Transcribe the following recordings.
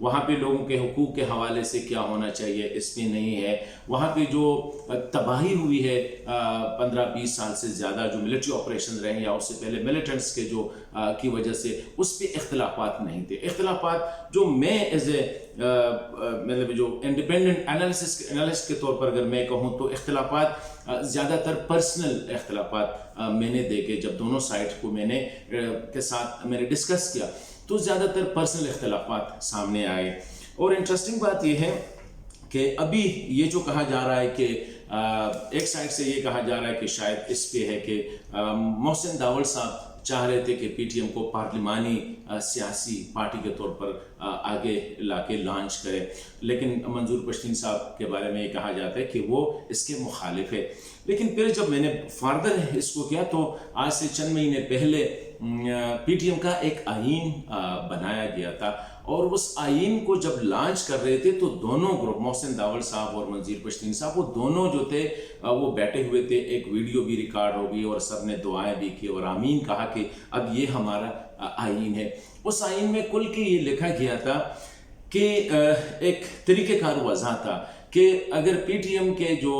وہاں پہ لوگوں کے حقوق کے حوالے سے کیا ہونا چاہیے اس میں نہیں ہے. وہاں پہ جو تباہی ہوئی ہے 15-20 سال سے زیادہ جو ملٹری آپریشن رہے ہیں یا اس سے پہلے ملیٹنٹس کے جو کی وجہ سے اس پہ اختلافات نہیں تھے. اختلافات جو میں ایز اے مطلب جو انڈیپینڈنٹ انالسٹ کے طور پر اگر میں کہوں تو اختلافات زیادہ تر پرسنل اختلافات میں نے دیکھے. جب دونوں سائڈ کو میں نے کے ساتھ میں نے ڈسکس کیا تو زیادہ تر پرسنل اختلافات سامنے آئے. اور انٹرسٹنگ بات یہ ہے کہ ابھی یہ جو کہا جا رہا ہے کہ ایک سائڈ سے یہ کہا جا رہا ہے کہ شاید اس پہ ہے کہ محسن داول صاحب چاہ رہے تھے کہ پی ٹی ایم کو پارلیمانی سیاسی پارٹی کے طور پر آگے لا کے لانچ کرے, لیکن منظور پشتین صاحب کے بارے میں یہ کہا جاتا ہے کہ وہ اس کے مخالف ہے. لیکن پھر جب میں نے فردر اس کو کیا تو آج سے چند مہینے پہلے پی ٹی ایم کا ایک آئین بنایا گیا تھا, اور اس آئین کو جب لانچ کر رہے تھے تو دونوں گروپ محسن داول صاحب اور منظور پشتین صاحب وہ دونوں جو تھے وہ بیٹھے ہوئے تھے. ایک ویڈیو بھی ریکارڈ ہو گئی اور سب نے دعائیں بھی کی اور آمین کہا کہ اب یہ ہمارا آئین ہے. اس آئین میں کل کی یہ لکھا گیا تھا کہ ایک طریقہ کار وضع تھا کہ اگر پی ٹی ایم کے جو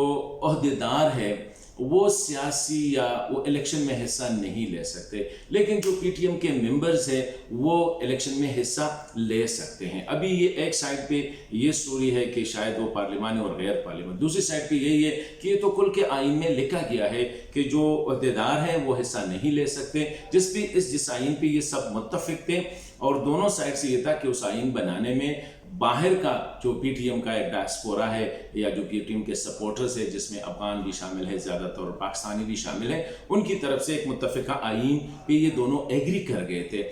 عہدیدار ہے وہ سیاسی یا وہ الیکشن میں حصہ نہیں لے سکتے, لیکن جو پی ٹی ایم کے ممبرز ہیں وہ الیکشن میں حصہ لے سکتے ہیں. ابھی یہ ایک سائڈ پہ یہ سٹوری ہے کہ شاید وہ پارلیمانی اور غیر پارلیمانی, دوسری سائڈ پہ یہی ہے کہ یہ تو کل کے آئین میں لکھا گیا ہے کہ جو عہدیدار ہیں وہ حصہ نہیں لے سکتے, جس آئین پہ یہ سب متفق تھے. اور دونوں سائڈ سے یہ تھا کہ اس آئین بنانے میں باہر کا جو پی ٹی ایم کا ایک ڈائسپورا ہے یا جو پی ٹی ایم کے سپورٹرز ہے جس میں افغان بھی شامل ہے زیادہ تر پاکستانی بھی شامل ہے, ان کی طرف سے ایک متفقہ آئین پہ یہ دونوں ایگری کر گئے تھے.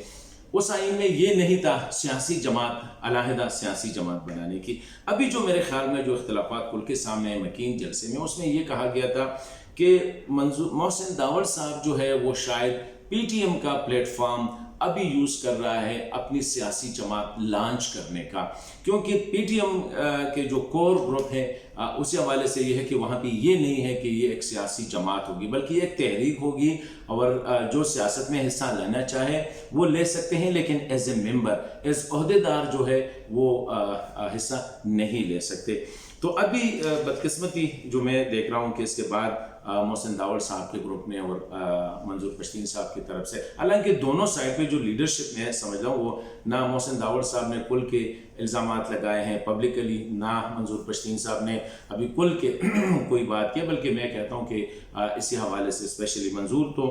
اس آئین میں یہ نہیں تھا سیاسی جماعت علیحدہ سیاسی جماعت بنانے کی. ابھی جو میرے خیال میں جو اختلافات کھل کے سامنے آئے مکین جلسے میں, اس میں یہ کہا گیا تھا کہ محسن داول صاحب جو ہے وہ شاید پی ٹی ایم کا پلیٹ فارم ابھی یوز کر رہا ہے اپنی سیاسی جماعت لانچ کرنے کا, کیونکہ پی ٹی ایم کے جو کور گروپ ہے اسی حوالے سے یہ ہے کہ وہاں پہ یہ نہیں ہے کہ یہ ایک سیاسی جماعت ہوگی بلکہ یہ ایک تحریک ہوگی, اور جو سیاست میں حصہ لینا چاہے وہ لے سکتے ہیں, لیکن ایز اے ممبر ایز عہدیدار جو ہے وہ حصہ نہیں لے سکتے. تو ابھی بدقسمتی جو میں دیکھ رہا ہوں کہ اس کے بعد محسن داول صاحب کے گروپ نے اور منظور پشتین صاحب کی طرف سے, حالانکہ دونوں سائڈ پہ جو لیڈرشپ میں سمجھ رہا ہوں وہ نہ محسن داول صاحب نے کل کے الزامات لگائے ہیں پبلکلی, نہ منظور پشتین صاحب نے ابھی کل کے کوئی بات کیا, بلکہ میں کہتا ہوں کہ اسی حوالے سے اسپیشلی منظور تو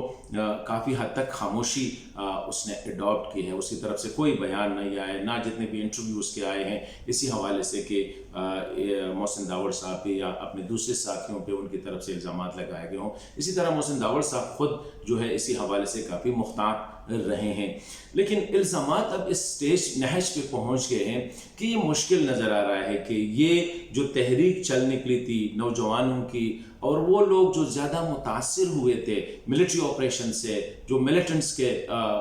کافی حد تک خاموشی اس نے اڈاپٹ کی ہے, اس کی طرف سے کوئی بیان نہیں آئے, نہ جتنے بھی انٹرویوز کے آئے ہیں اسی حوالے سے کہ محسن داول صاحب پہ یا اپنے دوسرے ساتھیوں پہ ان کی طرف سے الزامات لگائے گئے ہوں. اسی طرح محسن داول صاحب خود جو ہے اسی حوالے سے کافی محتاط رہے ہیں. لیکن الزامات اب اس سٹیج نہج پہ پہنچ گئے ہیں کہ یہ مشکل نظر آ رہا ہے کہ یہ جو تحریک چل نکلی تھی نوجوانوں کی, اور وہ لوگ جو زیادہ متاثر ہوئے تھے ملٹری آپریشن سے, جو ملیٹنٹس کے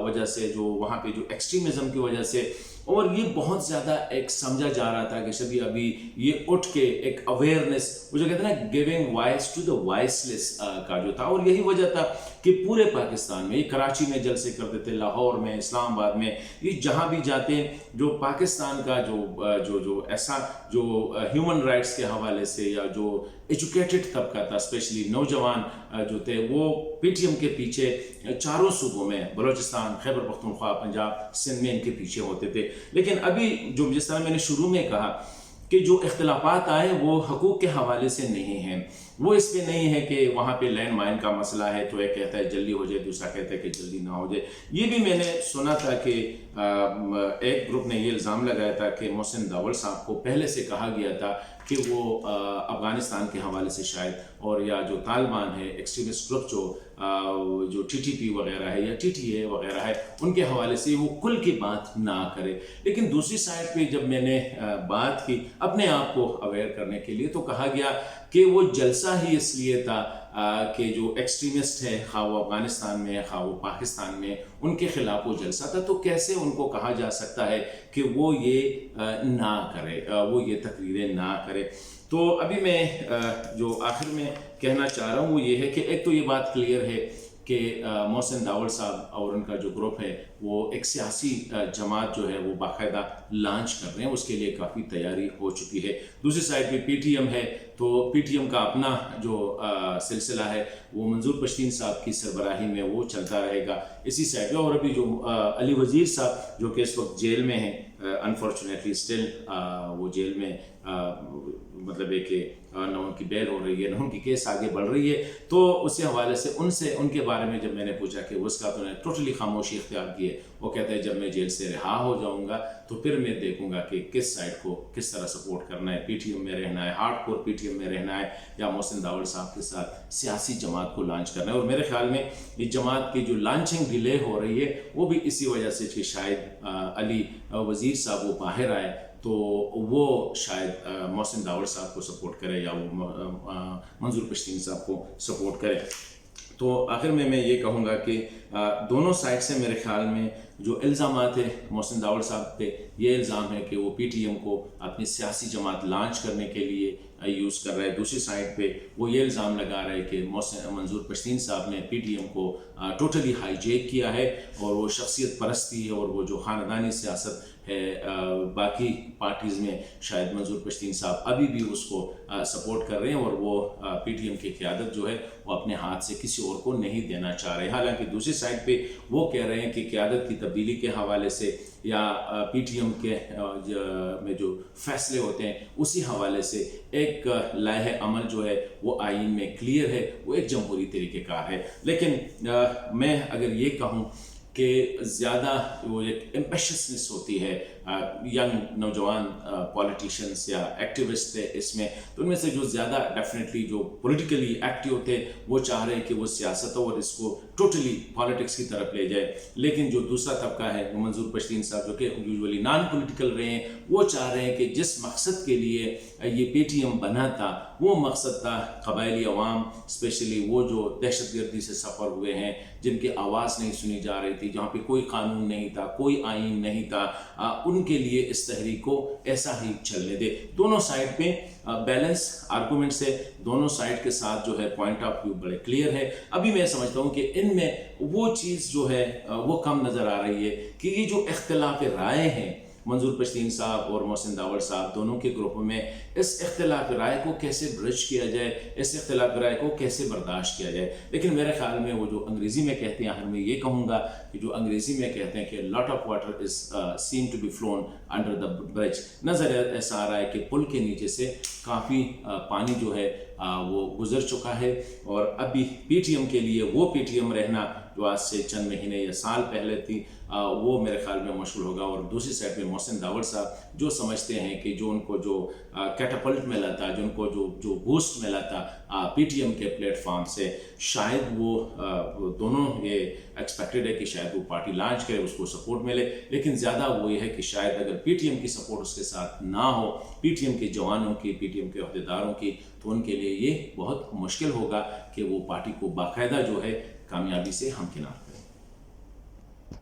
وجہ سے, جو وہاں پہ جو ایکسٹریمزم کی وجہ سے, اور یہ بہت زیادہ ایک سمجھا جا رہا تھا کہ ابھی یہ اٹھ کے ایک اویئرنیس, وہ جو کہتے ہیں نا giving voice to the voiceless کا جو تھا, اور یہی وجہ تھا کہ پورے پاکستان میں, یہ کراچی میں جلسے کرتے تھے, لاہور میں, اسلام آباد میں, یہ جہاں بھی جاتے ہیں جو پاکستان کا جو ایسا جو ہیومن رائٹس کے حوالے سے یا جو ایجوکیٹڈ طبقہ تھا اسپیشلی نوجوان جو تھے وہ پی ٹی ایم کے پیچھے چاروں صوبوں میں بلوچستان, خیبر پختونخوا, پنجاب, سندھ میں ان کے پیچھے ہوتے تھے. لیکن ابھی جو جس طرح میں نے شروع میں کہا کہ جو اختلافات آئے وہ حقوق کے حوالے سے نہیں ہیں, وہ اس پہ نہیں ہے کہ وہاں پہ لینڈ مائن کا مسئلہ ہے تو ایک کہتا ہے جلدی ہو جائے, دوسرا کہتا ہے کہ جلدی نہ ہو جائے. یہ بھی میں نے سنا تھا کہ ایک گروپ نے یہ الزام لگایا تھا کہ محسن داول صاحب کو پہلے سے کہا گیا تھا کہ وہ افغانستان کے حوالے سے شاید, اور یا جو طالبان ہے ایکسٹریمسٹ گروپ جو ٹی ٹی پی وغیرہ ہے یا ٹی ٹی اے وغیرہ ہے ان کے حوالے سے وہ کل کی بات نہ کرے. لیکن دوسری سائڈ پہ جب میں نے بات کی اپنے آپ کو اویئر کرنے کے لیے تو کہا گیا کہ وہ جلسہ ہی اس لیے تھا کہ جو ایکسٹریمسٹ ہے خواہ وہ افغانستان میں خواہ وہ پاکستان میں, ان کے خلاف وہ جلسہ تھا, تو کیسے ان کو کہا جا سکتا ہے کہ وہ یہ نہ کرے, وہ یہ تقریریں نہ کرے. تو ابھی میں جو آخر میں کہنا چاہ رہا ہوں وہ یہ ہے کہ ایک تو یہ بات کلیئر ہے کہ محسن داول صاحب اور ان کا جو گروپ ہے وہ ایک سیاسی جماعت جو ہے وہ باقاعدہ لانچ کر رہے ہیں، اس کے لیے کافی تیاری ہو چکی ہے۔ دوسری سائڈ پہ پی ٹی ایم ہے، تو پی ٹی ایم کا اپنا جو سلسلہ ہے وہ منظور پشتین صاحب کی سربراہی میں وہ چلتا رہے گا اسی سائڈ پہ۔ اور ابھی جو علی وزیر صاحب جو کہ اس وقت جیل میں ہیں، انفارچونیٹلی اسٹل وہ جیل میں، مطلب ہے کہ نہ ان کی بیل ہو رہی ہے نہ ان کی کیس آگے بڑھ رہی ہے، تو اسی حوالے سے ان کے بارے میں جب میں نے پوچھا کہ اس کا تو نے ٹوٹلی خاموشی اختیار کی ہے، وہ کہتے ہیں جب میں جیل سے رہا ہو جاؤں گا تو پھر میں دیکھوں گا کہ کس سائڈ کو کس طرح سپورٹ کرنا ہے، پی ٹی ایم میں رہنا ہے، hard cover P T M میں رہنا ہے، یا محسن داول صاحب کے ساتھ سیاسی جماعت کو لانچ کرنا ہے۔ اور میرے خیال میں اس جماعت کی جو لانچنگ ڈیلے ہو رہی ہے وہ بھی اسی وجہ سے کہ شاید علی وزیر صاحب وہ باہر آئے تو وہ شاید محسن داول صاحب کو سپورٹ کرے یا وہ منظور پشتین صاحب کو سپورٹ کرے۔ تو آخر میں یہ کہوں گا کہ دونوں سائڈ سے میرے خیال میں جو الزامات ہیں محسن داول صاحب پہ یہ الزام ہے کہ وہ پی ٹی ایم کو اپنی سیاسی جماعت لانچ کرنے کے لیے یوز کر رہا ہے، دوسری سائڈ پہ وہ یہ الزام لگا رہا ہے کہ منظور پشتین صاحب نے پی ٹی ایم کو ٹوٹلی ہائی جیک کیا ہے، اور وہ شخصیت پرستی ہے، اور وہ جو خاندانی سیاست ہے باقی پارٹیز میں شاید منظور پشتین صاحب ابھی بھی اس کو سپورٹ کر رہے ہیں، اور وہ پی ٹی ایم کی قیادت جو ہے وہ اپنے ہاتھ سے کسی اور کو نہیں دینا چاہ رہے۔ حالانکہ دوسری سائڈ پہ وہ کہہ رہے ہیں کہ قیادت کی تبدیلی کے حوالے سے یا پی ٹی ایم کے میں جو فیصلے ہوتے ہیں اسی حوالے سے ایک لائحہ عمل جو ہے وہ آئین میں کلیئر ہے، وہ ایک جمہوری طریقہ کار ہے۔ لیکن میں اگر یہ کہوں کہ زیادہ وہ ایک امپیشسنس ہوتی ہے ینگ نوجوان پولیٹیشینس یا ایکٹیوسٹ ہے اس میں، تو ان میں سے جو زیادہ ڈیفینیٹلی جو پولیٹیکلی ایکٹیو ہوتے ہیں وہ چاہ رہے ہیں کہ وہ سیاست اور اس کو ٹوٹلی پالیٹکس کی طرف لے جائے، لیکن جو دوسرا طبقہ ہے وہ منظور پشتین صاحب جو کہ یوزولی نان پولیٹیکل رہے ہیں، وہ چاہ رہے ہیں کہ جس مقصد کے لیے یہ پی ٹی ایم بنا تھا وہ مقصد تھا قبائلی عوام، اسپیشلی وہ جو دہشت گردی سے سفر ہوئے ہیں، جن کی آواز نہیں سنی جا رہی تھی، جہاں پہ کوئی قانون نہیں تھا، کوئی آئین نہیں تھا، ان کے لیے اس تحریک کو ایسا ہی چلنے دے۔ دونوں سائڈ پہ بیلنس آرگومنٹس ہے، دونوں سائڈ کے ساتھ جو ہے پوائنٹ آف ویو بڑے کلیئر ہے۔ ابھی میں سمجھتا ہوں کہ ان میں وہ چیز جو ہے وہ کم نظر آ رہی ہے کہ یہ جو اختلاف رائے ہیں منظور پشتین صاحب اور محسن داول صاحب دونوں کے گروپوں میں، اس اختلاف رائے کو کیسے برج کیا جائے، اس اختلاف رائے کو کیسے برداشت کیا جائے۔ لیکن میرے خیال میں وہ جو انگریزی میں کہتے ہیں، آخر میں یہ کہوں گا کہ جو انگریزی میں کہتے ہیں کہ lot of water is seen to be flown under the bridge, نظر ایسا آ رہا ہے کہ پل کے نیچے سے کافی پانی جو ہے وہ گزر چکا ہے، اور ابھی پی ٹی ایم کے لیے وہ پی ٹی ایم رہنا جو آج سے چند مہینے یا سال پہلے تھی وہ میرے خیال میں مشکل ہوگا۔ اور دوسری سائڈ پہ محسن داول صاحب جو سمجھتے ہیں کہ جو ان کو جو کیٹاپلٹ ملا تھا، جو ان کو جو بوسٹ ملا تھا پی ٹی ایم کے پلیٹ فارم سے، شاید وہ دونوں یہ ایکسپیکٹڈ ہے کہ شاید وہ پارٹی لانچ کرے، اس کو سپورٹ ملے، لیکن زیادہ وہ یہ ہے کہ شاید اگر پی ٹی ایم کی سپورٹ اس کے ساتھ نہ ہو، پی ٹی ایم کے جوانوں کی، پی ٹی ایم کے عہدیداروں کی، تو ان کے لیے یہ بہت مشکل ہوگا کہ وہ پارٹی کو باقاعدہ جو ہے کامیابی سے ہمکنار کریں۔